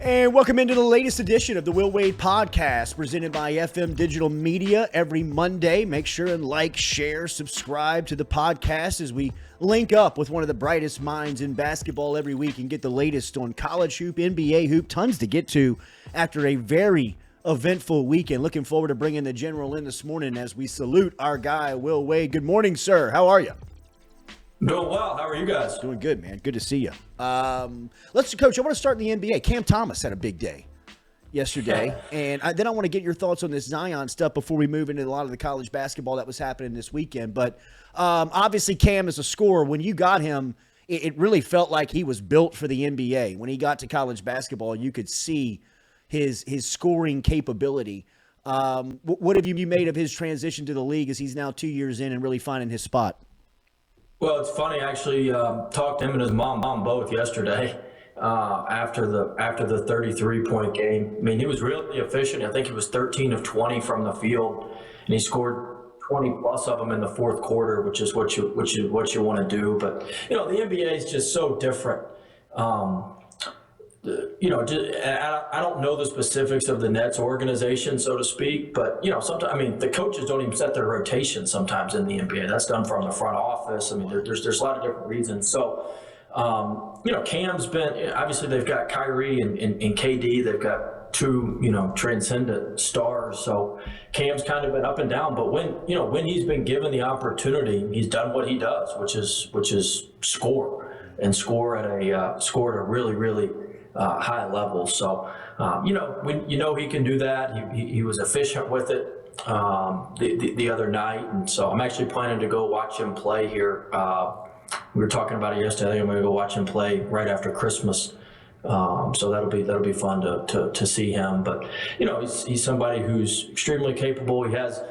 And welcome into the latest edition of the Will Wade Podcast, presented by FM Digital Media every Monday. Make sure and like, share, subscribe to the podcast as we link up with one of the brightest minds in basketball every week and get the latest on college hoop, NBA hoop, tons to get to after a very eventful weekend. Looking forward to bringing the general in this morning as we salute our guy, Will Wade. Good morning, sir. How are you? Doing well. How are you guys? Doing good, man. Good to see you. Coach, I want to start in the NBA. Cam Thomas had a big day yesterday, and then I want to get your thoughts on this Zion stuff before we move into a lot of the college basketball that was happening this weekend. But obviously, Cam is a scorer. When you got him, it really felt like he was built for the NBA. When he got to college basketball, you could see his scoring capability. What have you made of his transition to the league as he's now 2 years in and really finding his spot? Well, it's funny. I actually talked to him and his mom both yesterday after the 33-point game. I mean, he was really efficient. I think he was 13 of 20 from the field, and he scored 20 plus of them in the fourth quarter, which is what you want to do. But the NBA is just so different. I don't know the specifics of the Nets organization, so to speak, but sometimes the coaches don't even set their rotation sometimes in the NBA. That's done from the front office. I mean, there's a lot of different reasons. So, Cam's been obviously they've got Kyrie and KD. They've got two transcendent stars. So Cam's kind of been up and down, but when he's been given the opportunity, he's done what he does, which is score at a really high level. So, when he can do that, he was efficient with it the other night. And so I'm actually planning to go watch him play here. We were talking about it yesterday. I think I'm going to go watch him play right after Christmas. So that'll be fun to see him. But, he's somebody who's extremely capable. He has,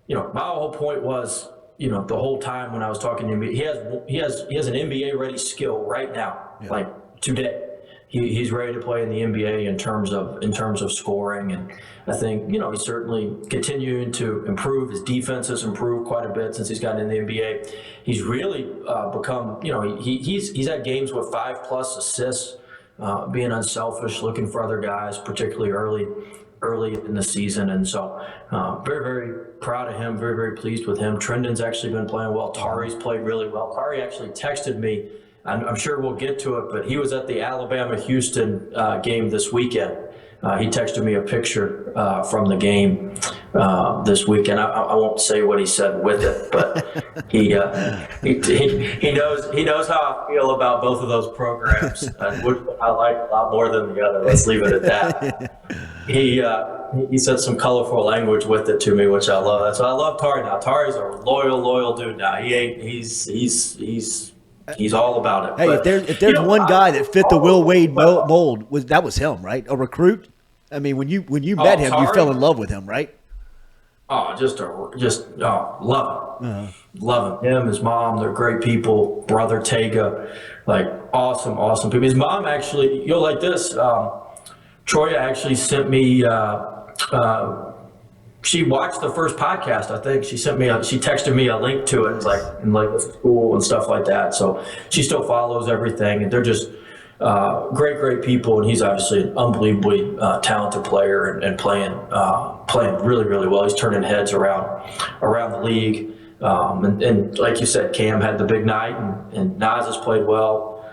my whole point was, the whole time when I was talking to him, he has an NBA ready skill right now, like today. He's ready to play in the NBA in terms of scoring, and I think he's certainly continuing to improve. His defense has improved quite a bit since he's gotten in the NBA. He's really become he's had games with 5+ assists, being unselfish, looking for other guys, particularly early in the season, and so very, very proud of him. Very, very pleased with him. Trendon's actually been playing well. Tari's played really well. Tari actually texted me. I'm sure we'll get to it, but he was at the Alabama-Houston game this weekend. He texted me a picture from the game this weekend. I won't say what he said with it, but he knows how I feel about both of those programs, which I like a lot more than the other. Let's leave it at that. He said some colorful language with it to me, which I love. So I love Tari now. Tari's a loyal dude now. He's all about it. Hey, but, if there's one guy that fit the Will Wade mold, was him, right? A recruit. I mean, when you met him, you fell in love with him, right? Oh, love him. Uh-huh. Love him. Him, his mom, they're great people. Brother Tega, like awesome people. His mom actually, you'll like this. Troya actually sent me. She watched the first podcast. I think she texted me a link to it, like the school and stuff like that. So she still follows everything, and they're just great people. And he's obviously an unbelievably talented player and playing really, really well. He's turning heads around the league. And like you said, Cam had the big night, and Nas has played well.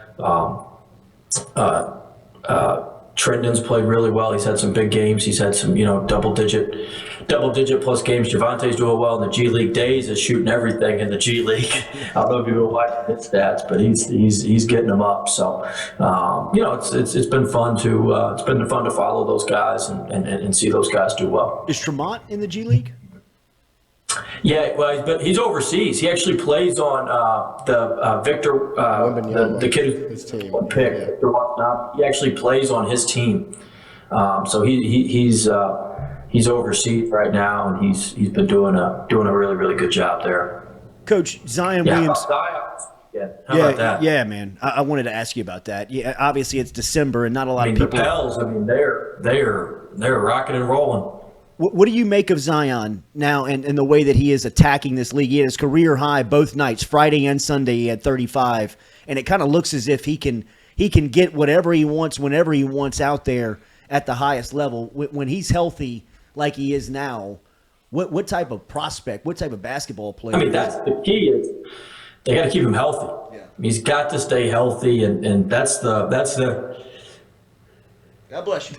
Trendon's played really well. He's had some big games. He's had some, double digit plus games. Javante's doing well in the G League. Days is shooting everything in the G League. I don't know if you've been watching his stats, but he's getting them up. So, it's been fun to follow those guys and see those guys do well. Is Tremont in the G League? Yeah, well, he's overseas. He actually plays on the Victor, the kid who's picked. Yeah. He actually plays on his team. So he's overseas right now, and he's been doing a really, really good job there. Coach Zion Williamson. Yeah, how about that? Yeah, man. I wanted to ask you about that. Yeah, obviously it's December, and not a lot of people. The Pels, they're rocking and rolling. What do you make of Zion now and the way that he is attacking this league? He had his career high both nights, Friday and Sunday. He had 35, and it kind of looks as if he can he can get whatever he wants whenever he wants out there at the highest level. When he's healthy like he is now, what type of prospect, what type of basketball player? I mean, that's the key. Is they got to keep him healthy. Yeah. He's got to stay healthy, and that's the. God bless you.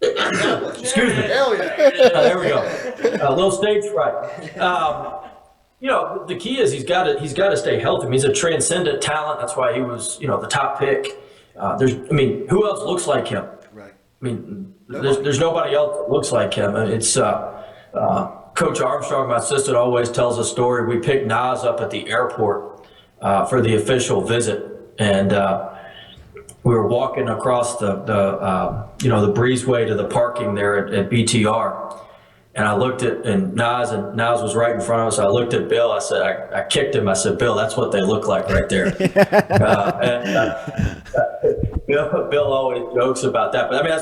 Excuse me. Hell yeah. There we go. A little stage fright. The key is he's got to stay healthy. I mean, he's a transcendent talent. That's why he was, the top pick. Who else looks like him? Right. I mean, there's nobody else that looks like him. It's Coach Armstrong, my assistant, always tells a story. We picked Nas up at the airport for the official visit, and we were walking across the breezeway to the parking there at BTR. And I looked at, and Nas was right in front of us. I looked at Bill. I said, I kicked him. I said, Bill, that's what they look like right there. Bill always jokes about that. But I mean,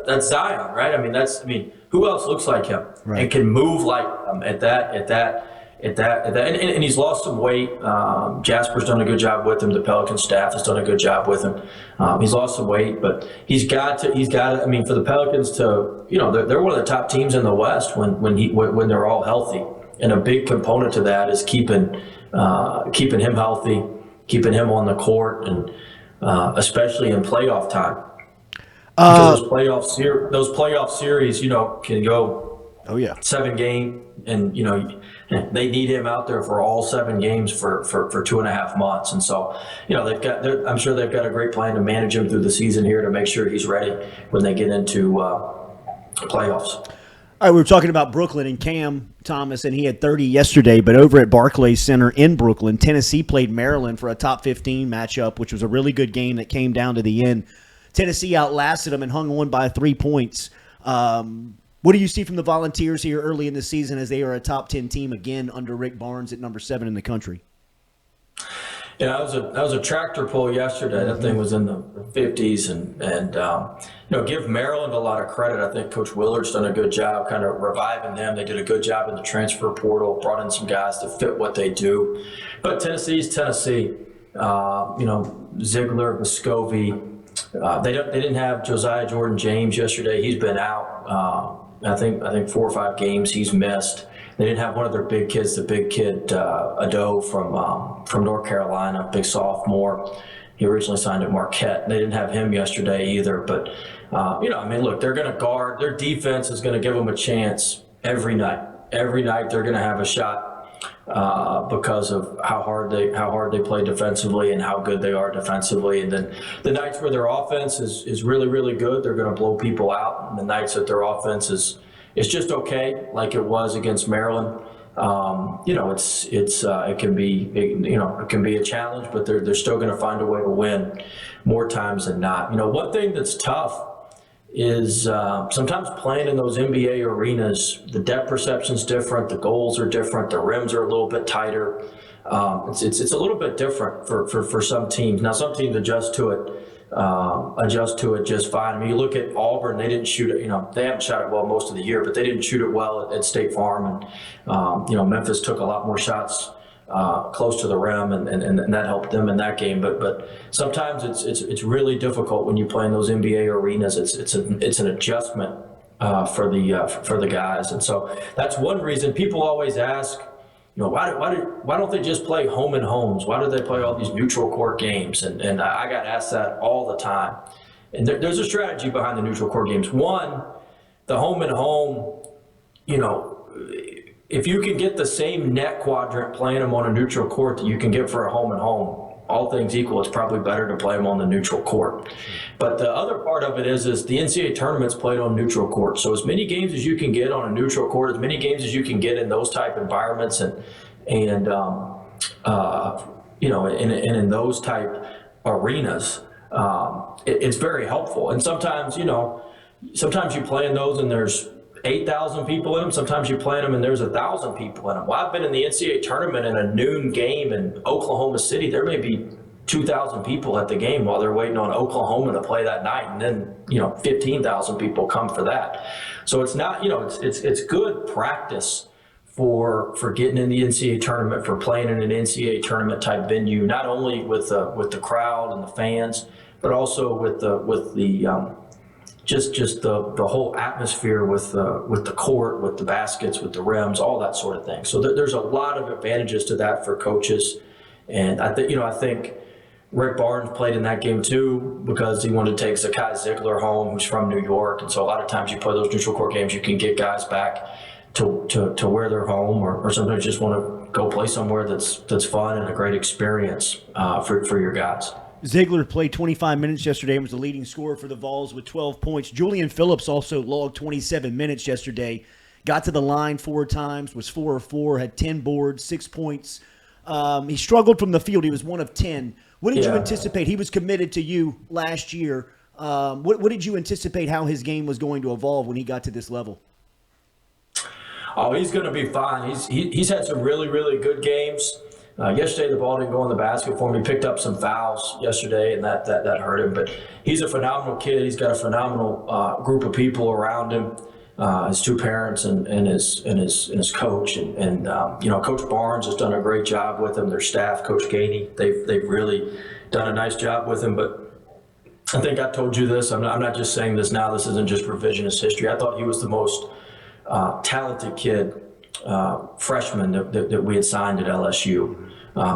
that's Zion, right? I mean, who else looks like him and can move like him at that? And he's lost some weight. Jasper's done a good job with him. The Pelican staff has done a good job with him. He's lost some weight, but he's got to. I mean, for the Pelicans to, they're one of the top teams in the West when they're all healthy. And a big component to that is keeping him healthy, keeping him on the court, and especially in playoff time. Because those playoff series, can go. Oh yeah, 7 games, and they need him out there for all 7 games for 2.5 months, and so I'm sure they've got a great plan to manage him through the season here to make sure he's ready when they get into playoffs. All right, we were talking about Brooklyn and Cam Thomas, and he had 30 yesterday, but over at Barclays Center in Brooklyn, Tennessee played Maryland for a top 15 matchup, which was a really good game that came down to the end. Tennessee outlasted them and hung on by 3 points. What do you see from the Volunteers here early in the season as they are a top 10 team again under Rick Barnes at number 7 in the country? Yeah, that was a tractor pull yesterday. That thing was in the 50s, and give Maryland a lot of credit. I think Coach Willard's done a good job kind of reviving them. They did a good job in the transfer portal, brought in some guys to fit what they do. But Tennessee's Tennessee. Ziegler, Vescovi. They didn't have Josiah Jordan James yesterday. He's been out. I think 4 or 5 games he's missed. They didn't have one of their big kids, the big kid Ado from North Carolina, big sophomore. He originally signed at Marquette. They didn't have him yesterday either. But look, they're going to guard. Their defense is going to give them a chance every night. Every night they're going to have a shot because of how hard they play defensively and how good they are defensively. And then the nights where their offense is really, really good, they're going to blow people out. And the nights that their offense is just okay, like it was against Maryland. It can be a challenge, but they're still going to find a way to win more times than not. One thing that's tough is sometimes playing in those NBA arenas, the depth perception's different, the goals are different, the rims are a little bit tighter. It's a little bit different for some teams. Now, some teams adjust to it just fine. I mean, you look at Auburn; they didn't shoot it. They haven't shot it well most of the year, but they didn't shoot it well at State Farm, and Memphis took a lot more shots close to the rim, and that helped them in that game. But sometimes it's really difficult when you play in those NBA arenas. It's an adjustment for the guys, and so that's one reason people always ask, why don't they just play home and homes? Why do they play all these neutral court games? And I got asked that all the time. And there's a strategy behind the neutral court games. One, the home and home, if you can get the same net quadrant playing them on a neutral court that you can get for a home and home, all things equal, it's probably better to play them on the neutral court. But the other part of it is the NCAA tournament's played on neutral court. So as many games as you can get on a neutral court, as many games as you can get in those type environments and in those type arenas, it's very helpful. And sometimes you play in those and there's 8,000 people in them. Sometimes you play them and there's 1,000 people in them. Well, I've been in the NCAA tournament in a noon game in Oklahoma City. There may be 2,000 people at the game while they're waiting on Oklahoma to play that night, and then 15,000 people come for that. So it's not it's good practice for getting in the NCAA tournament, for playing in an NCAA tournament type venue, not only with the crowd and the fans, but also with the just the whole atmosphere with the court, with the baskets, with the rims, all that sort of thing. So there's a lot of advantages to that for coaches, and I think Rick Barnes played in that game too because he wanted to take Zakai Ziegler home, who's from New York, and so a lot of times you play those neutral court games, you can get guys back to where they're home, or sometimes you just want to go play somewhere that's fun and a great experience for your guys. Ziegler played 25 minutes yesterday and was the leading scorer for the Vols with 12 points. Julian Phillips also logged 27 minutes yesterday. Got to the line 4 times, was 4 of 4, had 10 boards, 6 points. He struggled from the field. He was 1 of 10. What did you anticipate? He was committed to you last year. What did you anticipate how his game was going to evolve when he got to this level? Oh, he's going to be fine. He's had some really, really good games. Yesterday, the ball didn't go in the basket for him. He picked up some fouls yesterday, and that hurt him. But he's a phenomenal kid. He's got a phenomenal group of people around him. His 2 parents and his coach, and Coach Barnes has done a great job with him. Their staff, Coach Gainey, they've really done a nice job with him. But I think I told you this. I'm not just saying this now. This isn't just revisionist history. I thought he was the most talented kid. Freshman that we had signed at LSU,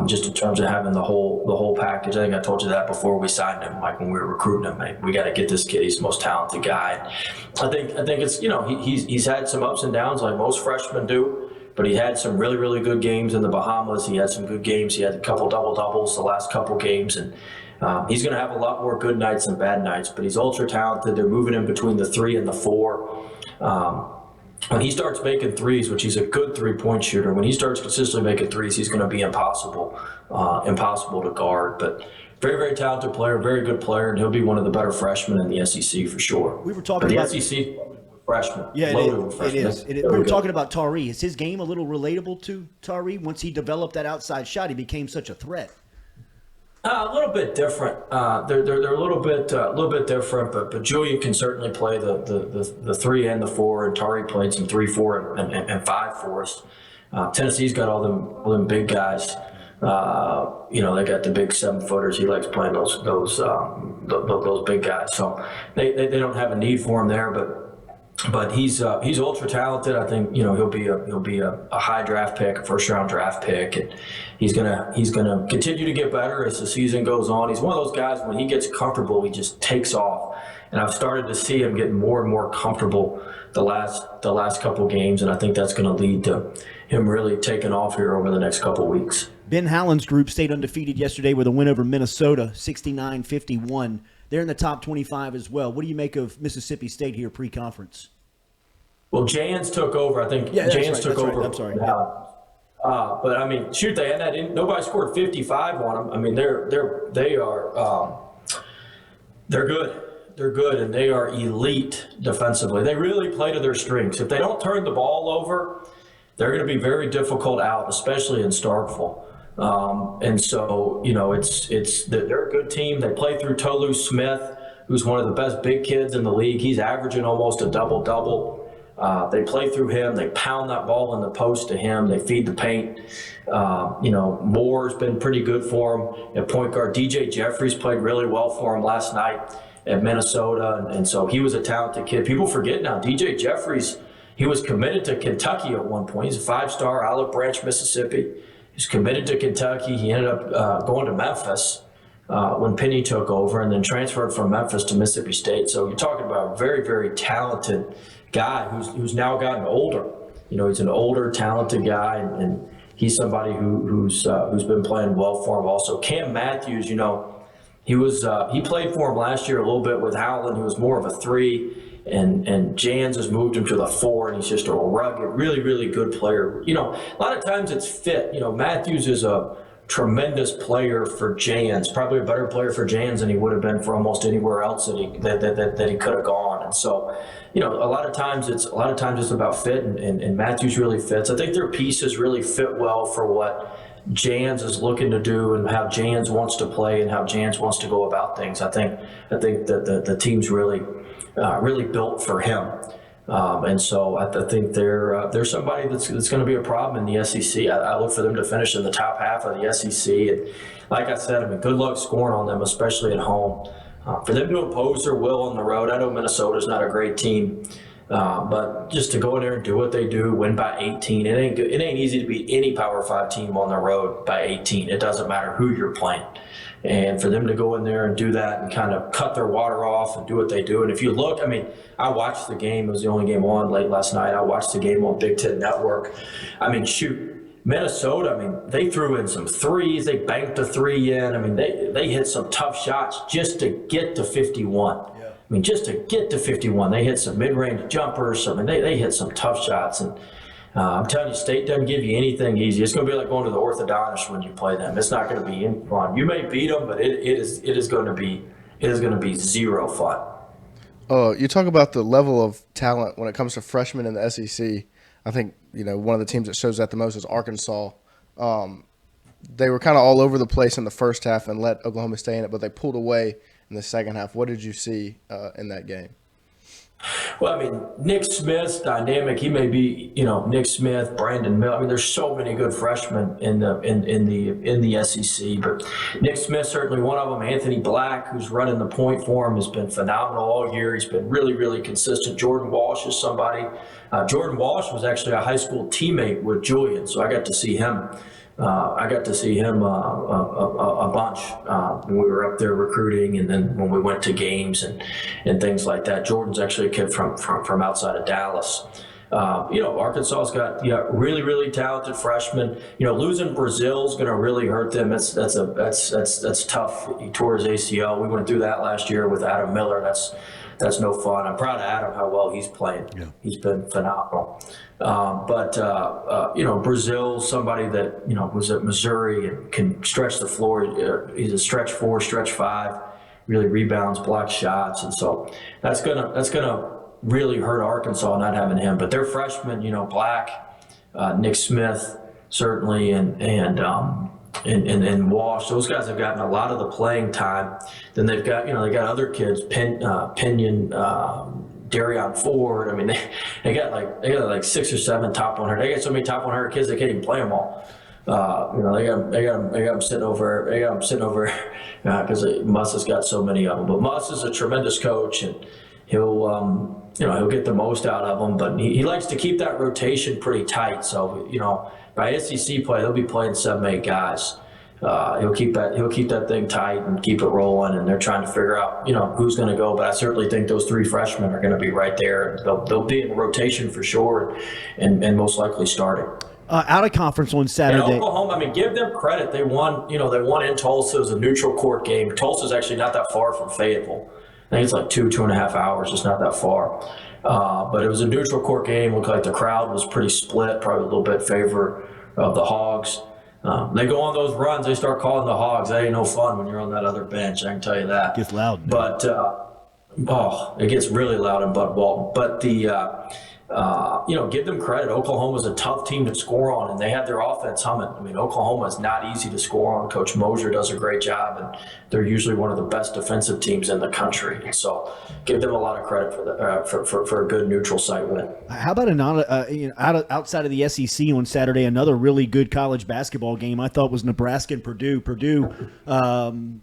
just in terms of having the whole package. I think I told you that before we signed him, like when we were recruiting him. Like, we got to get this kid. He's the most talented guy. I think it's he's had some ups and downs like most freshmen do, but he had some really, really good games in the Bahamas. He had some good games. He had a couple double-doubles the last couple games, and he's going to have a lot more good nights than bad nights. But he's ultra talented. They're moving him between the 3 and the 4. When he starts making threes, which he's a good 3-point shooter, when he starts consistently making threes, he's going to be impossible to guard. But very, very talented player, very good player, and he'll be one of the better freshmen in the SEC for sure. We were talking about the SEC freshman. Yeah, it is. We were talking about Tari. Is his game a little relatable to Tari? Once he developed that outside shot, he became such a threat. A little bit different. They're a little bit different, but Julian can certainly play the 3 and the 4, and Tari played some 3, 4, and 5 for us. Tennessee's got all them big guys. They got the big 7-footers. He likes playing those big guys. So they don't have a need for him there, but he's ultra talented. I think he'll be a high draft pick, a 1st-round draft pick, and he's gonna continue to get better as the season goes on. He's one of those guys, when he gets comfortable, he just takes off, and I've started to see him get more and more comfortable the last couple games, and I think that's going to lead to him really taking off here over the next couple weeks. Ben Howland's group stayed undefeated yesterday with a win over Minnesota, 69-51. They're in the top 25 as well. What do you make of Mississippi State here pre-conference? Well, Jans took over. I think Jans took over. I'm sorry. But I mean, shoot, they had that. Nobody scored 55 on them. I mean, they're good. They're good, and they are elite defensively. They really play to their strengths. If they don't turn the ball over, they're going to be very difficult out, especially in Starkville. And so, they're a good team. They play through Tolu Smith, who's one of the best big kids in the league. He's averaging almost a double-double. They play through him. They pound that ball in the post to him. They feed the paint. Moore's been pretty good for him at point guard. DJ Jeffries played really well for him last night at Minnesota, and so he was a talented kid. People forget now, DJ Jeffries, he was committed to Kentucky at one point. He's a 5-star, Olive Branch, Mississippi. He's committed to Kentucky. He ended up going to Memphis when Penny took over, and then transferred from Memphis to Mississippi State. So you're talking about a very, very talented guy who's now gotten older. He's an older, talented guy, and he's somebody who's been playing well for him also. Cam Matthews, he played for him last year a little bit with Howland, who was more of a 3. And Jans has moved him to the 4, and he's just a rugged, really, really good player. A lot of times it's fit. Matthews is a tremendous player for Jans, probably a better player for Jans than he would have been for almost anywhere else that he could have gone. And so, a lot of times it's about fit, and Matthews really fits. I think their pieces really fit well for what Jans is looking to do and how Jans wants to play and how Jans wants to go about things. I think that the team's really built for him. And so I think they're somebody that's going to be a problem in the SEC. I look for them to finish in the top half of the SEC. And like I said, good luck scoring on them, especially at home. For them to impose their will on the road, I know Minnesota's not a great team, but just to go in there and do what they do, win by 18, it ain't good. It ain't easy to beat any Power 5 team on the road by 18. It doesn't matter who you're playing. And for them to go in there and do that and kind of cut their water off and do what they do. And if you look, I mean, I watched the game. It was the only game on late last night. I watched the game on Big Ten Network. I mean, shoot. Minnesota, I mean, they threw in some threes. They banked a three in. I mean, they hit some tough shots just to get to 51. Yeah. I mean, just to get to 51. They hit some mid-range jumpers. I mean, they hit some tough shots. And I'm telling you, State doesn't give you anything easy. It's going to be like going to the orthodontist when you play them. It's not going to be any fun. You may beat them, but it is going to be zero fun. You talk about the level of talent when it comes to freshmen in the SEC. I think, one of the teams that shows that the most is Arkansas. They were kind of all over the place in the first half and let Oklahoma stay in it, but they pulled away in the second half. What did you see in that game? Well, I mean, Nick Smith's dynamic. He may be, Nick Smith, Brandon Miller. I mean, there's so many good freshmen in the SEC, but Nick Smith certainly one of them. Anthony Black, who's running the point for him, has been phenomenal all year. He's been really, really consistent. Jordan Walsh is somebody. Jordan Walsh was actually a high school teammate with Julian, so I got to see him. A bunch when we were up there recruiting, and then when we went to games and things like that. Jordan's actually a kid from outside of Dallas. Arkansas's got really, really talented freshmen. Losing Brazil's going to really hurt them. That's tough. He tore his ACL. We went through that last year with Adam Miller. That's no fun. I'm proud of Adam, how well he's playing. Yeah. He's been phenomenal. Brazil's somebody that, was at Missouri and can stretch the floor. He's a stretch 4, stretch 5, really rebounds, blocks shots. And so that's gonna really hurt Arkansas not having him. But they're freshmen, Black, Nick Smith, certainly, and Walsh. Those guys have gotten a lot of the playing time. Then they've got, they got other kids, Pinion, Darion Ford. I mean, they got like 6 or 7 top 100. They got so many top 100 kids they can't even play them all. They got them sitting over. They got them sitting over because Muss has got so many of them. But Muss is a tremendous coach, and he'll get the most out of them. But he likes to keep that rotation pretty tight. So by SEC play, they'll be playing 7, 8 guys. He'll keep that thing tight and keep it rolling, and they're trying to figure out who's going to go. But I certainly think those 3 freshmen are going to be right there. They'll be in rotation for sure, and most likely starting. Out of conference on Saturday. And Oklahoma, I mean, give them credit. They won. They won in Tulsa. It was a neutral court game. Tulsa's actually not that far from Fayetteville. I think it's like 2.5 hours. It's not that far. But it was a neutral court game. Looked like the crowd was pretty split, probably a little bit in favor of the Hogs. They go on those runs, they start calling the Hogs. That ain't no fun when you're on that other bench, I can tell you that. It gets loud. But, it gets really loud in Bud Walton. But give them credit. Oklahoma's a tough team to score on, and they had their offense humming. I mean, Oklahoma is not easy to score on. Coach Mosier does a great job, and they're usually one of the best defensive teams in the country. And so, give them a lot of credit for a good neutral site win. How about outside of the SEC on Saturday, another really good college basketball game I thought was Nebraska and Purdue. Purdue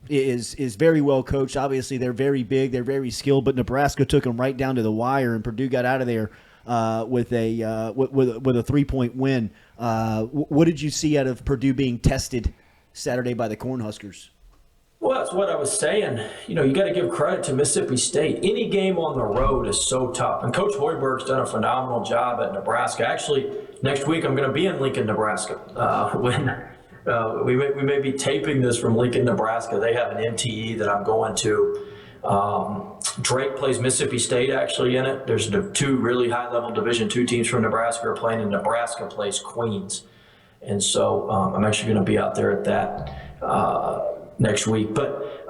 is very well coached. Obviously, they're very big, they're very skilled, but Nebraska took them right down to the wire, and Purdue got out of there with a 3-point win. What did you see out of Purdue being tested Saturday by the Cornhuskers? Well, that's what I was saying. You got to give credit to Mississippi State. Any game on the road is so tough. And Coach Hoiberg's done a phenomenal job at Nebraska. Actually, next week I'm going to be in Lincoln, Nebraska. When we may be taping this from Lincoln, Nebraska. They have an MTE that I'm going to. Drake plays Mississippi State actually in it. There's 2 really high-level Division II teams from Nebraska are playing, and Nebraska plays Queens. And so I'm actually going to be out there at that next week. But,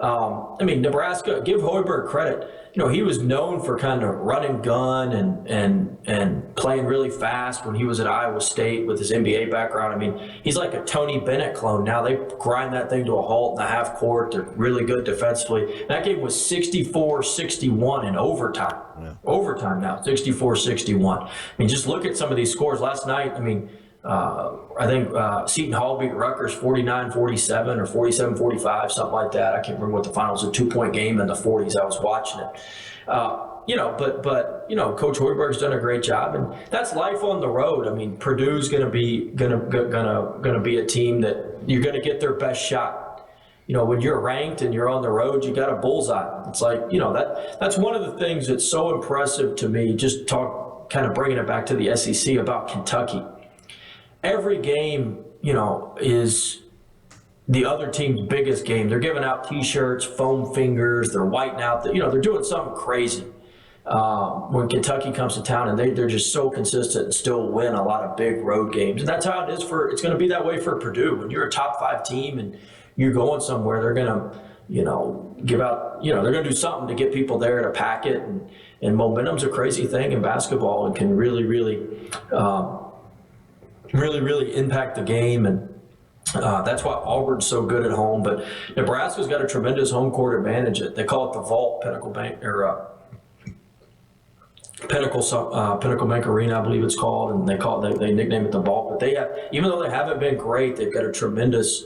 Nebraska, give Hoiberg credit. He was known for kind of run and gun and playing really fast when he was at Iowa State with his NBA background. I mean, he's like a Tony Bennett clone. Now they grind that thing to a halt in the half court. They're really good defensively. That game was 64-61 in overtime. Yeah. Overtime now, 64-61. I mean, just look at some of these scores. Last night, I think Seton Hall beat Rutgers 49-47 or 47-45, something like that. I can't remember what the final was, a 2-point game in the 40s. I was watching it. But Coach Hoiberg's done a great job, and that's life on the road. I mean, Purdue's going to be a team that you're going to get their best shot. When you're ranked and you're on the road, you got a bullseye. It's like, that's one of the things that's so impressive to me. Just kind of bringing it back to the SEC about Kentucky. Every game, is the other team's biggest game. They're giving out T-shirts, foam fingers. They're whiting out. They're doing something crazy. When Kentucky comes to town, and they're just so consistent and still win a lot of big road games. And that's how it is it's going to be that way for Purdue. When you're a top 5 team and you're going somewhere, they're going to, give out, they're going to do something to get people there to pack it. And momentum's a crazy thing in basketball and can really, really impact the game. And that's why Auburn's so good at home. But Nebraska's got a tremendous home court advantage. They call it the Vault, Pinnacle Bank Arena, I believe it's called, and they nickname it the Vault. But they have, even though they haven't been great, they've got a tremendous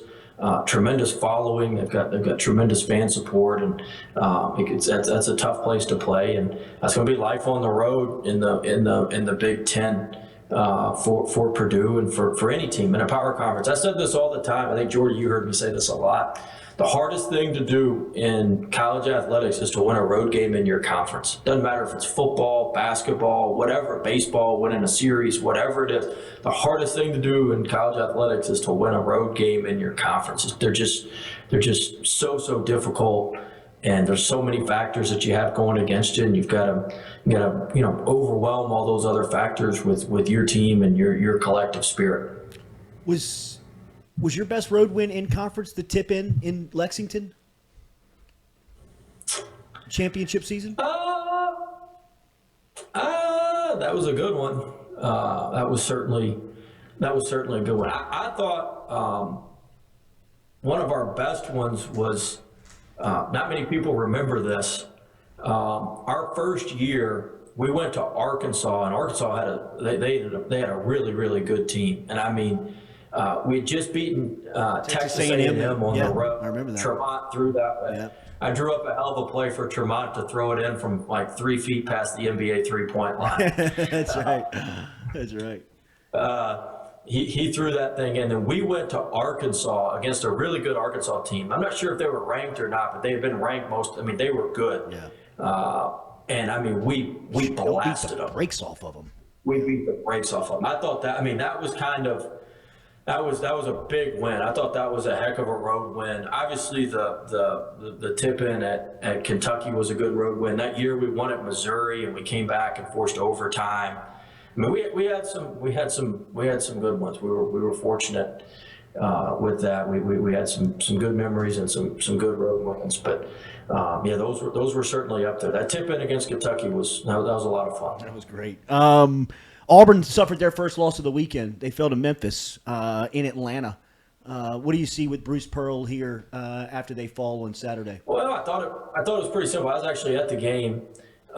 following. They've got tremendous fan support, and that's a tough place to play. And that's going to be life on the road in the Big Ten. For Purdue and for any team in a power conference. I said this all the time. I think, Jordy, you heard me say this a lot. The hardest thing to do in college athletics is to win a road game in your conference. Doesn't matter if it's football, basketball, whatever, baseball, winning a series, whatever it is. The hardest thing to do in college athletics is to win a road game in your conference. They're just so difficult. And there's so many factors that you have going against you, and you've got to overwhelm all those other factors with your team and your collective spirit. Was your best road win in conference the tip in Lexington? Championship season? That was a good one. That was certainly a good one. I thought one of our best ones was. Not many people remember this. Our first year, we went to Arkansas, and Arkansas had a really, really good team. And I mean, we had just beaten Texas A&M on the road. I remember that. Tremont threw that. Yeah. I drew up a hell of a play for Tremont to throw it in from like 3 feet past the NBA 3-point line. That's right. That's right. He threw that thing in, and we went to Arkansas against a really good Arkansas team. I'm not sure if they were ranked or not, but they had been ranked they were good. Yeah. And I mean, we blasted them. Brakes off of them. We beat the brakes off of them. I thought that was that was a big win. I thought that was a heck of a road win. Obviously, the tip in at Kentucky was a good road win. That year we won at Missouri, and we came back and forced overtime. I mean, we had some good ones. We were fortunate with that. We had some good memories and some good road wins. But those were certainly up there. That tip in against Kentucky was a lot of fun. That was great. Auburn suffered their first loss of the weekend. They fell to Memphis in Atlanta. What do you see with Bruce Pearl here after they fall on Saturday? Well, I thought it was pretty simple. I was actually at the game. I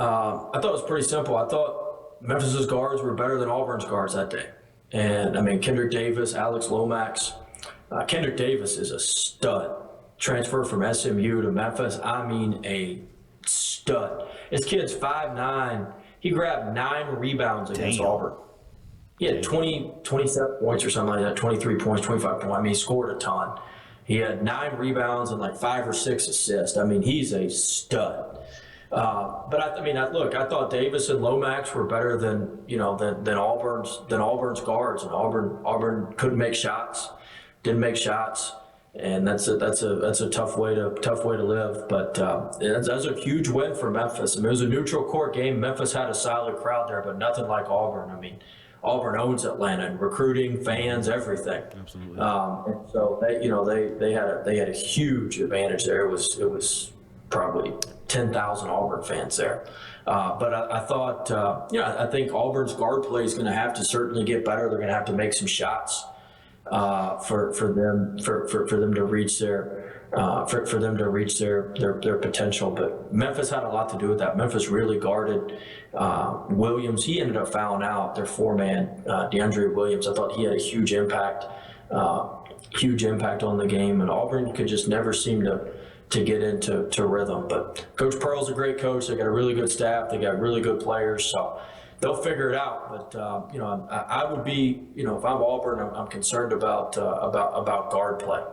thought it was pretty simple. I thought Memphis's guards were better than Auburn's guards that day. And, I mean, Kendrick Davis, Alex Lomax. Kendrick Davis is a stud. Transfer from SMU to Memphis. I mean, a stud. This kid's 5'9". He grabbed 9 rebounds against Auburn. He had 27 points or something like that, 23 points, 25 points. I mean, he scored a ton. He had 9 rebounds and like 5 or 6 assists. I mean, he's a stud. But I thought Davis and Lomax were better than Auburn's guards, and Auburn couldn't make shots, didn't make shots, and that's a tough way to live. But that's a huge win for Memphis. I mean, it was a neutral court game. Memphis had a solid crowd there, but nothing like Auburn. I mean, Auburn owns Atlanta in recruiting, fans, everything. Absolutely. And so they had a huge advantage there. It was probably 10,000 Auburn fans there. But I thought, I think Auburn's guard play is going to have to certainly get better. They're going to have to make some shots for them to reach their for them to reach their potential. But Memphis had a lot to do with that. Memphis really guarded Williams. He ended up fouling out their four-man, DeAndre Williams. I thought he had a huge impact on the game, and Auburn could just never seem to get into rhythm. But Coach Pearl's a great coach. They got a really good staff. They got really good players. So they'll figure it out. But I would be, if I'm Auburn, I'm concerned about guard play.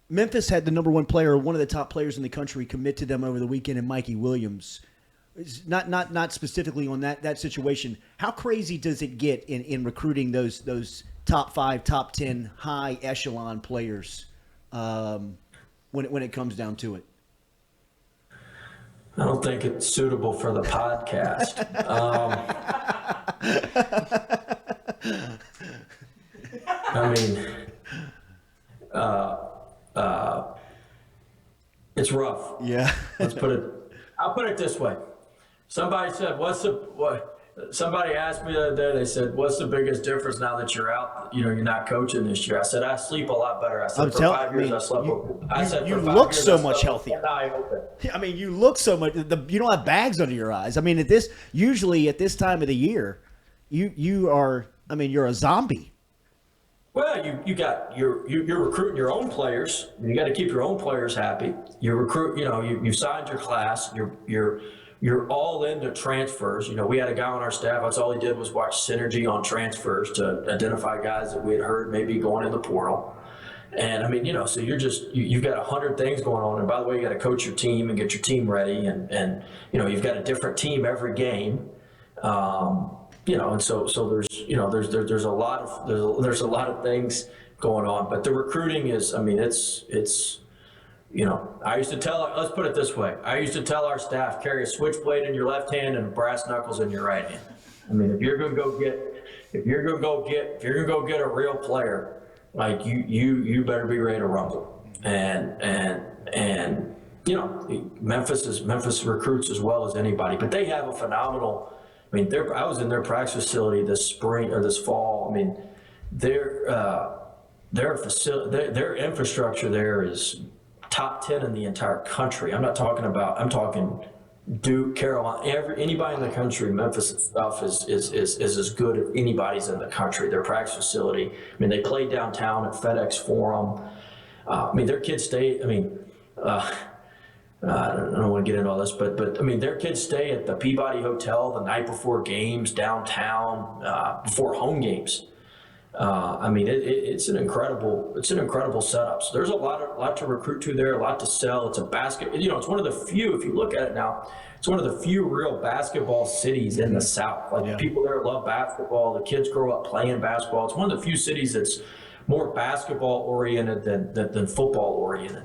Memphis had the number one player, one of the top players in the country, commit to them over the weekend, in Mikey Williams. It's not specifically on that situation. How crazy does it get in recruiting those top 5, top 10 high echelon players when it comes down to it? I don't think it's suitable for the podcast. It's rough. Yeah. I'll put it this way. Somebody said, somebody asked me the other day, they said, what's the biggest difference now that you're out, you're not coaching this year? I said, I sleep a lot better. I said, for 5 years I slept. You look so much healthier. I mean, you look so much, you don't have bags under your eyes. I mean, usually at this time of the year, you're a zombie. Well, you're recruiting your own players. You got to keep your own players happy. You recruit, you signed your class. You're all into transfers. We had a guy on our staff. That's all he did was watch synergy on transfers to identify guys that we had heard maybe going in the portal. And so you've got 100 things going on. And by the way, you got to coach your team and get your team ready. And you've got a different team every game. And so there's a lot of things going on, but the recruiting is, it's I used to let's put it this way. I used to tell our staff, carry a switchblade in your left hand and brass knuckles in your right hand. If you're going to go get a real player, like you better be ready to rumble. And Memphis recruits as well as anybody, but they have a phenomenal. I was in their practice facility this spring or this fall. Their infrastructure there is top 10 in the entire country. I'm talking Duke, Carolina, anybody in the country. Memphis stuff is as good as anybody's in the country. Their practice facility. They play downtown at FedEx Forum. Their kids stay. I don't want to get into all this, but their kids stay at the Peabody Hotel the night before games downtown, before home games. It's an incredible setup. So there's a lot to recruit to there, a lot to sell. It's a it's one of the few, if you look at it now, it's one of the few real basketball cities in the South. People there love basketball. The kids grow up playing basketball. It's one of the few cities that's more basketball oriented than football oriented.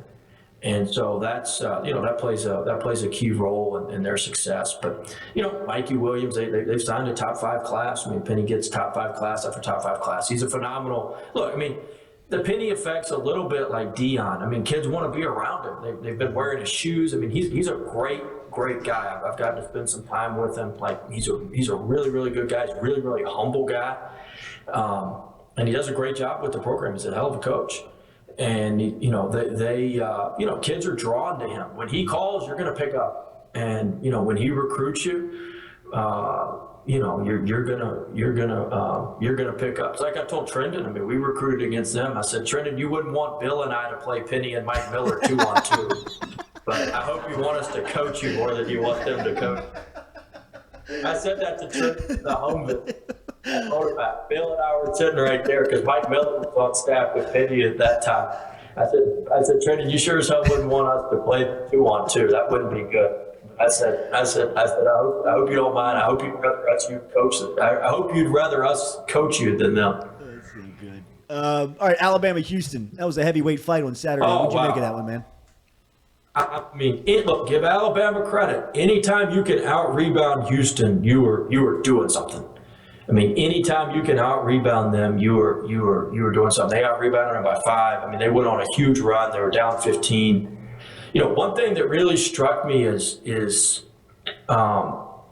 And so that's that plays a key role in their success. But Mikey Williams, they've signed a top 5 class. Penny gets top 5 class after top 5 class. He's a phenomenal look. The Penny effect's a little bit like Dion. Kids want to be around him. They've been wearing his shoes. He's a great guy. I've gotten to spend some time with him. He's a really, really good guy. He's a really, really humble guy. And he does a great job with the program. He's a hell of a coach. And kids are drawn to him. When he calls, you're going to pick up. And when he recruits you, you're gonna pick up. It's like I told Trendon. We recruited against them. I said, Trendon, you wouldn't want Bill and I to play Penny and Mike Miller 2-on-2. But I hope you want us to coach you more than you want them to coach. I said that to Trendon, the home visit. Bill and I were sitting right there because Mike Miller was on staff with Penny at that time. I said, Trendon, you sure as hell wouldn't want us to play 2-on-2. That wouldn't be good. I said, I hope you don't mind. I hope you'd rather us coach you than them. That's pretty good. All right, Alabama, Houston. That was a heavyweight fight on Saturday. What'd you make of that one, man? Look, give Alabama credit. Anytime you can out-rebound Houston, you were doing something. Anytime you can out-rebound them, you were doing something. They out-rebounded them by 5. They went on a huge run. They were down 15. One thing that really struck me is not.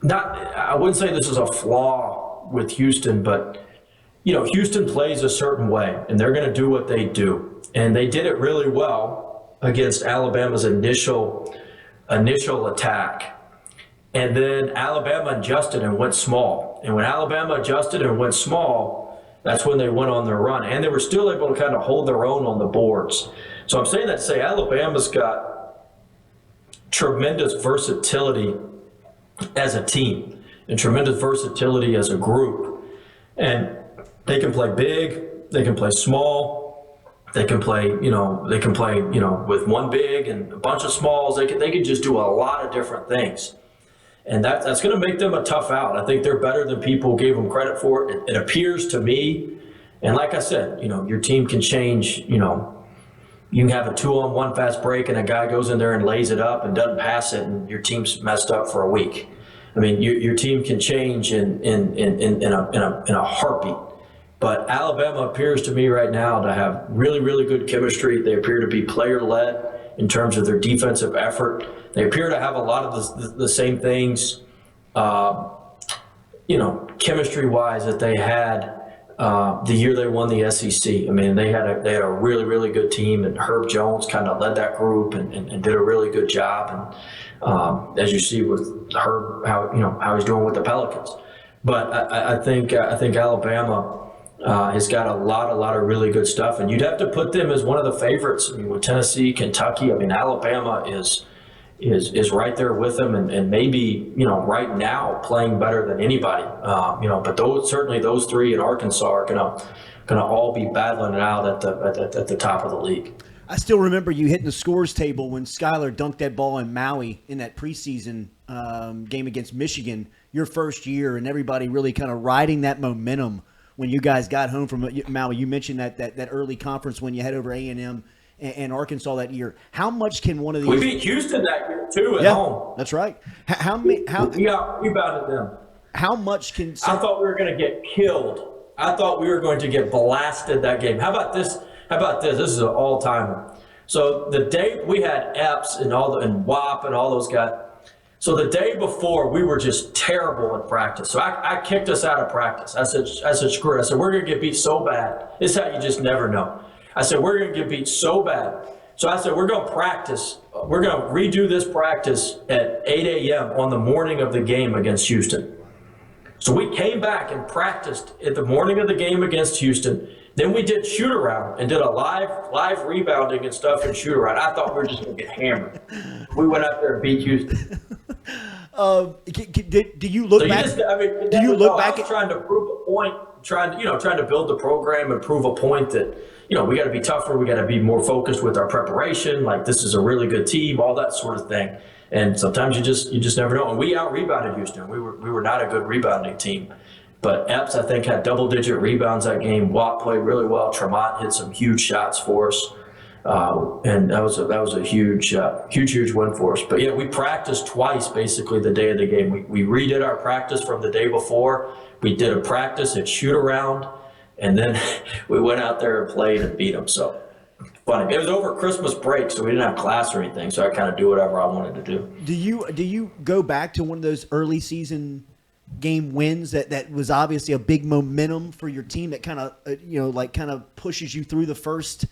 I wouldn't say this is a flaw with Houston, but Houston plays a certain way, and they're going to do what they do. And they did it really well against Alabama's initial attack. And then Alabama adjusted and went small. And when Alabama adjusted and went small, that's when they went on their run. And they were still able to kind of hold their own on the boards. So I'm saying that to say Alabama's got tremendous versatility as a team and tremendous versatility as a group. And they can play big, they can play small, they can play, with one big and a bunch of smalls. They can just do a lot of different things. And that's going to make them a tough out. I think they're better than people gave them credit for. It appears to me, and like I said, your team can change. You can have a 2-on-1 fast break, and a guy goes in there and lays it up and doesn't pass it, and your team's messed up for a week. I mean, your team can change in a heartbeat. But Alabama appears to me right now to have really, really good chemistry. They appear to be player-led in terms of their defensive effort. They appear to have a lot of the same things, chemistry-wise that they had the year they won the SEC. I mean, they had a really, really good team, and Herb Jones kind of led that group and did a really good job. And as you see with Herb, how he's doing with the Pelicans. But I think Alabama has got a lot of really good stuff, and you'd have to put them as one of the favorites. I mean, with Tennessee, Kentucky, I mean, Alabama is right there with them, and maybe right now playing better than anybody. But those three in Arkansas are gonna all be battling it out at the top of the league. I still remember you hitting the scores table when Skylar dunked that ball in Maui in that preseason game against Michigan, your first year, and everybody really kind of riding that momentum when you guys got home from Maui. You mentioned that early conference when you had over A&M and Arkansas that year. How much can one of these? We beat Houston that year too at home. That's right. We rebounded them. How much can? I thought we were going to get killed. I thought we were going to get blasted that game. How about this? This is an all-timer. So the day we had Epps and WAP and all those guys. So the day before, we were just terrible in practice. So I kicked us out of practice. I said, screw it. I said, we're going to get beat so bad. This is how you just never know. I said, we're going to get beat so bad. So I said, we're going to practice. We're going to redo this practice at 8 a.m. on the morning of the game against Houston. So we came back and practiced at the morning of the game against Houston. Then we did shoot around and did a live rebounding and stuff and shoot around. I thought we were just going to get hammered. We went out there and beat Houston. Do you look back? Do you look back at trying to prove a point, trying to build the program and prove a point that we got to be tougher, we got to be more focused with our preparation. Like, this is a really good team, all that sort of thing. And sometimes you just never know. And we out rebounded Houston. We were not a good rebounding team. But Epps, I think, had double-digit rebounds that game. Watt played really well. Tremont hit some huge shots for us, and that was a huge win for us. But yeah, we practiced twice basically the day of the game. We redid our practice from the day before. We did a practice at shoot-around, and then we went out there and played and beat them. So funny. It was over Christmas break, so we didn't have class or anything. So I kind of do whatever I wanted to do. Do you go back to one of those early season game wins that was obviously a big momentum for your team that kind of pushes you through the first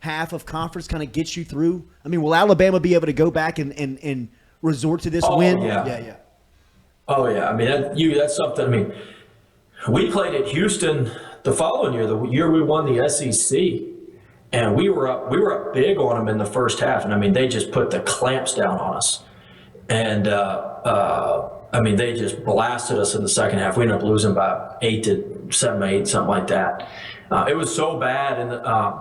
half of conference, kind of gets you through? I mean, will Alabama be able to go back and resort to this win? Yeah. Oh yeah. I mean, that's something. I mean, we played at Houston the following year, the year we won the SEC, and we were up big on them in the first half, and I mean, they just put the clamps down on us, and I mean, they just blasted us in the second half. We ended up losing by 7-8, something like that. It was so bad, and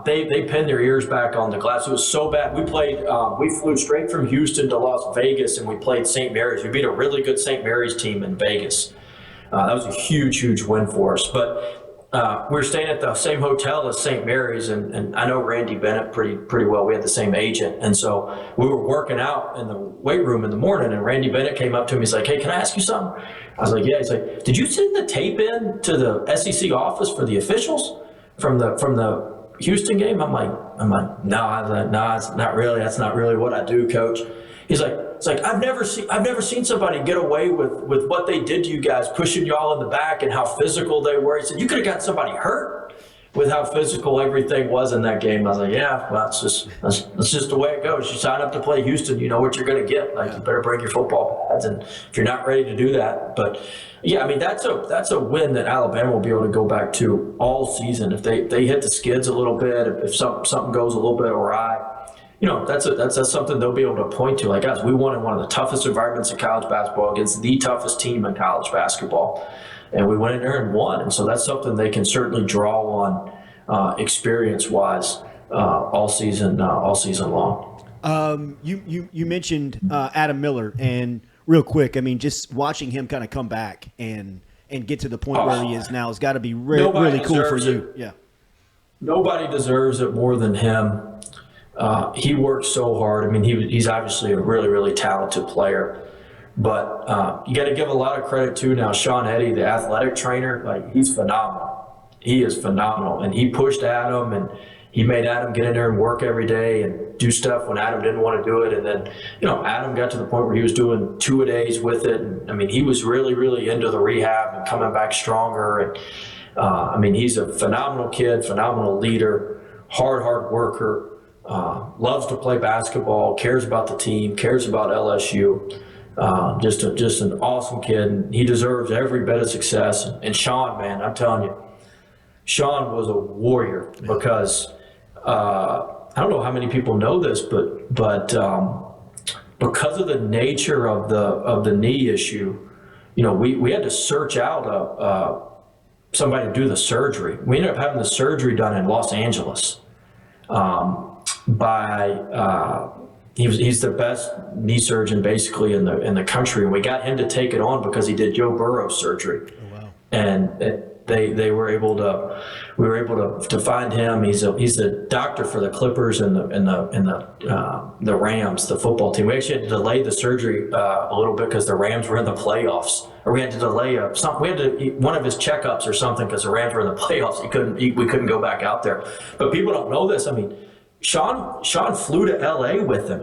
they pinned their ears back on the glass. It was so bad. We flew straight from Houston to Las Vegas, and we played St. Mary's. We beat a really good St. Mary's team in Vegas. That was a huge win for us. But we were staying at the same hotel as St. Mary's, and I know Randy Bennett pretty well. We had the same agent, and so we were working out in the weight room in the morning, and Randy Bennett came up to me. He's like, "Hey, can I ask you something?" I was like, "Yeah." He's like, "Did you send the tape in to the SEC office for the officials from the Houston game?" I'm like, no, it's not really. That's not really what I do, Coach. He's like, it's like I've never seen somebody get away with what they did to you guys, pushing y'all in the back and how physical they were. He said, you could have got somebody hurt with how physical everything was in that game. I was like, yeah, well, that's just the way it goes. You sign up to play Houston, you know what you're going to get. Like, you better bring your football pads, and if you're not ready to do that. But yeah, I mean, that's a win that Alabama will be able to go back to all season. If they hit the skids a little bit, if something goes a little bit awry, you know, that's something they'll be able to point to. Like, guys, we won in one of the toughest environments in college basketball against the toughest team in college basketball. And we went in there and won. And so that's something they can certainly draw on experience-wise all season long. You mentioned Adam Miller, and real quick, I mean, just watching him kind of come back and get to the point where he is now has got to be really cool for you. Yeah. Nobody deserves it more than him. He works so hard. I mean, he's obviously a really, really talented player. But you got to give a lot of credit to now Sean Eddy, the athletic trainer. Like, he's phenomenal. He is phenomenal. And he pushed Adam, and he made Adam get in there and work every day and do stuff when Adam didn't want to do it. And then, you know, Adam got to the point where he was doing 2-a-days with it. And, I mean, he was really, really into the rehab and coming back stronger. And, I mean, he's a phenomenal kid, phenomenal leader, hard worker, loves to play basketball, cares about the team, cares about LSU. Just an awesome kid. He deserves every bit of success. And Sean, man, I'm telling you, Sean was a warrior because I don't know how many people know this, but because of the nature of the knee issue, you know, we had to search out somebody to do the surgery. We ended up having the surgery done in Los Angeles he's the best knee surgeon basically in the country, and we got him to take it on because he did Joe Burrow's surgery. Oh, wow. And we were able to find him. He's the doctor for the Clippers and the Rams, the football team. We actually had to delay the surgery a little bit because the Rams were in the playoffs, or we had to delay one of his checkups or something because the Rams were in the playoffs. We couldn't go back out there. But people don't know this. I mean, Sean flew to LA with him.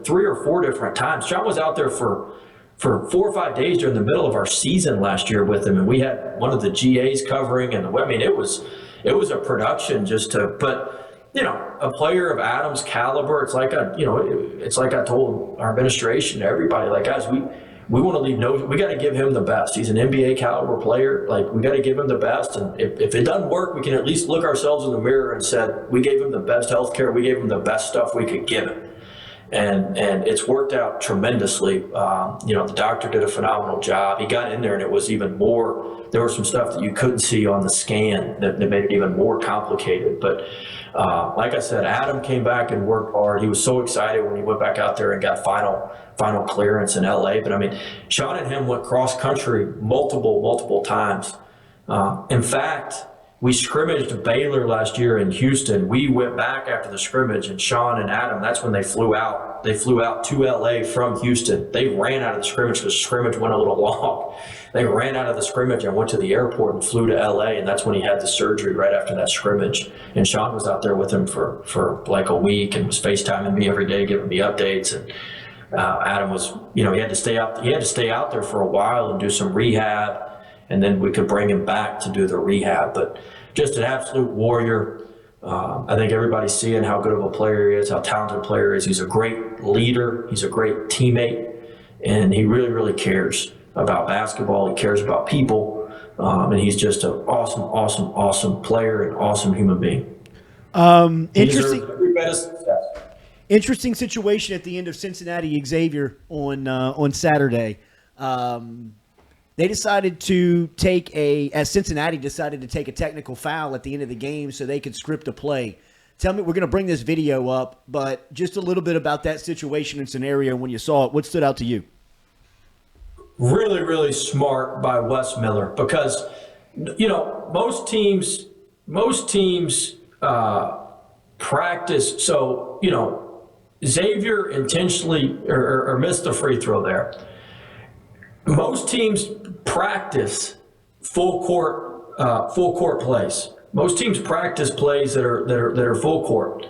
3 or 4 different times. Sean was out there for 4 or 5 days during the middle of our season last year with him, and we had one of the GAs covering, and it was a production but you know, a player of Adam's caliber, it's like I told our administration, everybody, like, guys, we want to leave we got to give him the best. He's an NBA caliber player. Like, we got to give him the best. And if it doesn't work, we can at least look ourselves in the mirror and said, we gave him the best health care. We gave him the best stuff we could give him. And it's worked out tremendously. You know, the doctor did a phenomenal job. He got in there, and it was even more, there was some stuff that you couldn't see on the scan that made it even more complicated. But like I said, Adam came back and worked hard. He was so excited when he went back out there and got final clearance in LA. But I mean, Sean and him went cross country multiple times. In fact, we scrimmaged Baylor last year in Houston. We went back after the scrimmage, and Sean and Adam, that's when they flew out. They flew out to LA from Houston. They ran out of the scrimmage because scrimmage went a little long. They ran out of the scrimmage and went to the airport and flew to LA, and that's when he had the surgery right after that scrimmage. And Sean was out there with him for like a week and was FaceTiming me every day, giving me updates. And Adam was, you know, he had to stay out there for a while and do some rehab, and then we could bring him back to do the rehab. But just an absolute warrior. I think everybody's seeing how good of a player he is, how talented a player he is. He's a great leader. He's a great teammate, and he really, really cares about basketball. He cares about people, and he's just an awesome player and awesome human being. Interesting. Every bit of success. Interesting situation at the end of Cincinnati Xavier on Saturday. They decided to Cincinnati decided to take a technical foul at the end of the game so they could script a play. Tell me, we're going to bring this video up, but just a little bit about that situation and scenario when you saw it. What stood out to you? Really, really smart by Wes Miller, because, you know, most teams practice. So, you know, Xavier intentionally or missed the free throw there. Most teams practice full court plays. Most teams practice plays that are full court.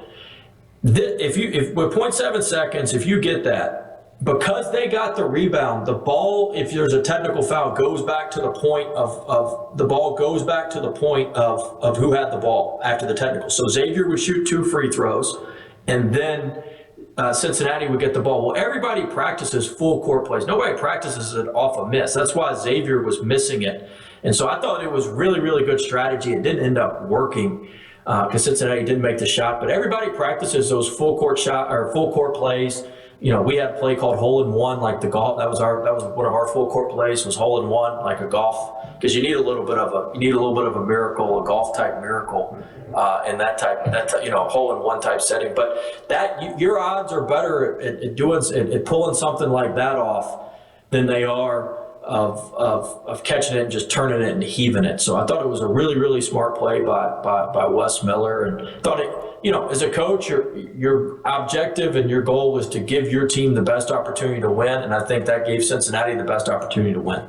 If with 0.7 seconds, if you get that, because they got the rebound, the ball, if there's a technical foul, goes back to the point of the ball goes back to the point of who had the ball after the technical. So Xavier would shoot 2 free throws, and then Cincinnati would get the ball. Well, everybody practices full court plays. Nobody practices it off a miss. That's why Xavier was missing it. And so I thought it was really, really good strategy. It didn't end up working because Cincinnati didn't make the shot. But everybody practices those full court plays. You know, we had a play called hole in one, like the golf. That was one of our full court plays, was hole in one, like a golf, because you need a little bit of a miracle, a golf type miracle, in that hole in one type setting. But your odds are better at pulling something like that off than they are of catching it and just turning it and heaving it. So I thought it was a really, really smart play by Wes Miller, and thought it. You know, as a coach, your objective and your goal was to give your team the best opportunity to win, and I think that gave Cincinnati the best opportunity to win.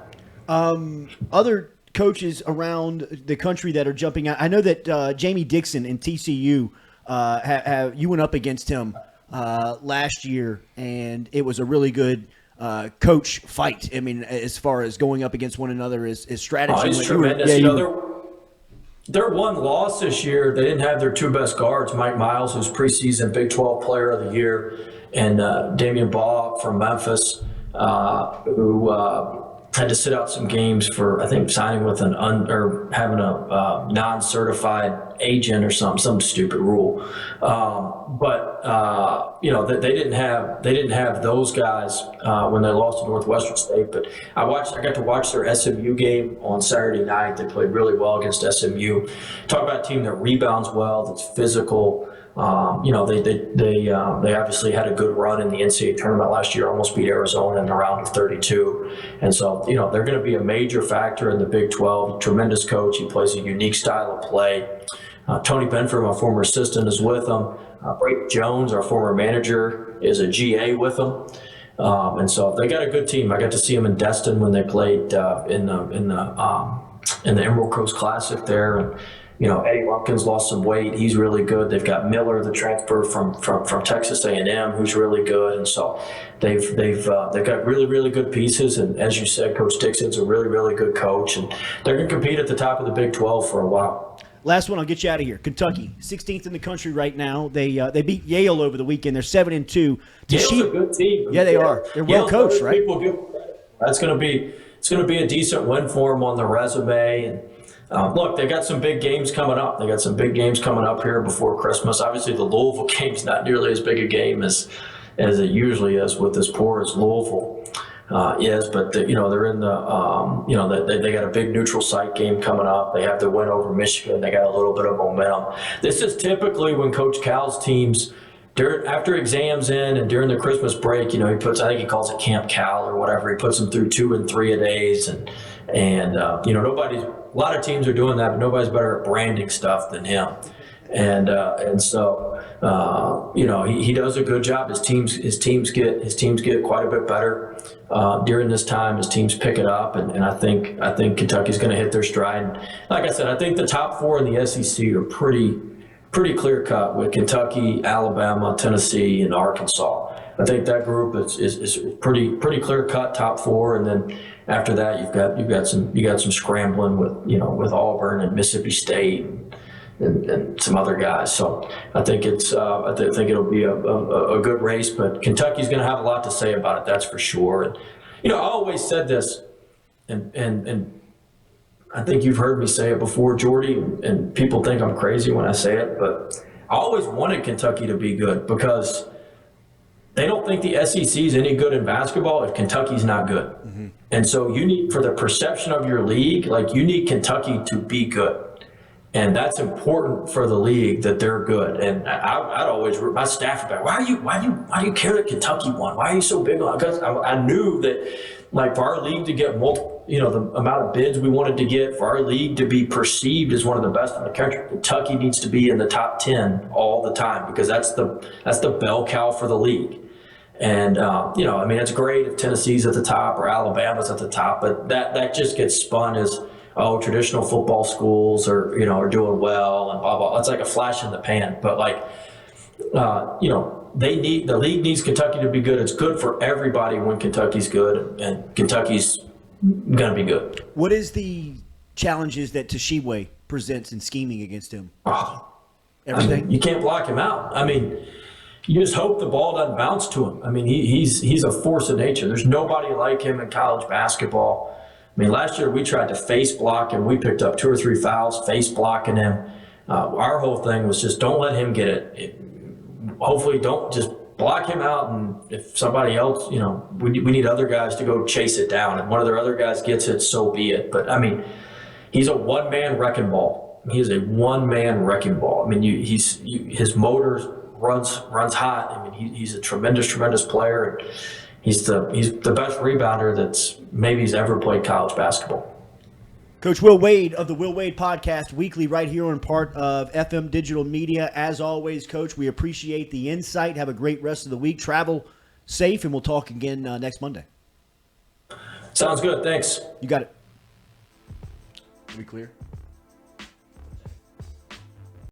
Other coaches around the country that are jumping out. I know that Jamie Dixon in TCU, you went up against him last year, and it was a really good coach fight. I mean, as far as going up against one another is strategy. Oh, he's tremendous. Their one loss this year, they didn't have their 2 best guards, Mike Miles, who's preseason Big 12 Player of the Year, and Damian Baugh from Memphis, who had to sit out some games for, I think, signing with or having a non-certified agent or some stupid rule. You know, they didn't have those guys when they lost to Northwestern State. But I got to watch their SMU game on Saturday night. They played really well against SMU. Talk about a team that rebounds well, that's physical. You know, they obviously had a good run in the NCAA tournament last year, almost beat Arizona in the round of 32. And so, you know, they're going to be a major factor in the Big 12. Tremendous coach. He plays a unique style of play. Tony Benford, my former assistant, is with them. Brayton Jones, our former manager, is a GA with them. And so they got a good team. I got to see them in Destin when they played in the Emerald Coast Classic there. And, you know, Eddie Lumpkins lost some weight. He's really good. They've got Miller, the transfer from Texas A&M, who's really good. And so they've got really, really good pieces. And as you said, Coach Dixon's a really, really good coach. And they're going to compete at the top of the Big 12 for a while. Last one, I'll get you out of here. Kentucky, 16th in the country right now. They beat Yale over the weekend. They're 7-2. Yale's a good team. Yeah, they are. They're well coached, right? It's going to be a decent win for them on the resume. And look, they got some big games coming up. They got some big games coming up here before Christmas. Obviously, the Louisville game's not nearly as big a game as it usually is with as poor as Louisville. Yes, but they're in the, they got a big neutral site game coming up. They have the win over Michigan. They got a little bit of momentum. This is typically when Coach Cal's teams, after exams in and during the Christmas break, you know, I think he calls it Camp Cal or whatever. He puts them through 2 and 3 a days, and you know, a lot of teams are doing that, but nobody's better at branding stuff than him. And so you know, he does a good job. His teams get quite a bit better during this time. His teams pick it up, and I think Kentucky's going to hit their stride. And like I said, I think the top 4 in the SEC are pretty clear cut with Kentucky, Alabama, Tennessee, and Arkansas. I think that group is pretty clear cut top 4, and then after that you've got some scrambling with Auburn and Mississippi State and some other guys. So I think I think it'll be a good race, but Kentucky's going to have a lot to say about it. That's for sure. And you know, I always said this, and I think you've heard me say it before, Jordy, and people think I'm crazy when I say it, but I always wanted Kentucky to be good because they don't think the SEC is any good in basketball if Kentucky's not good. Mm-hmm. And so you need, for the perception of your league, like you need Kentucky to be good. And that's important for the league that they're good. And I'd always, my staff would be like, why do you care that Kentucky won? Why are you so big on it? Because I knew that, like, for our league to get multiple, you know, the amount of bids we wanted to get, for our league to be perceived as one of the best in the country, Kentucky needs to be in the top 10 all the time, because that's the bell cow for the league. And, you know, I mean, it's great if Tennessee's at the top or Alabama's at the top, but that just gets spun as, oh, traditional football schools are doing well and blah, blah. It's like a flash in the pan. But, like, the league needs Kentucky to be good. It's good for everybody when Kentucky's good, and Kentucky's going to be good. What is the challenges that Tshiebwe presents in scheming against him? Everything. You can't block him out. You just hope the ball doesn't bounce to him. He's a force of nature. There's nobody like him in college basketball. Last year we tried to face block him. We picked up 2 or 3 fouls face blocking him. Our whole thing was just don't let him get it. Hopefully don't just block him out, and if somebody else, we need other guys to go chase it down. If one of their other guys gets it, so be it. But he's a one-man wrecking ball. He is a one-man wrecking ball. His motor runs hot. He's a tremendous player, and he's the best rebounder that's maybe ever played college basketball. Coach Will Wade of the Will Wade Podcast weekly right here on part of FM Digital Media. As always, Coach, we appreciate the insight. Have a great rest of the week. Travel safe, and we'll talk again next Monday. Sounds good. Thanks. You got it. Are we clear?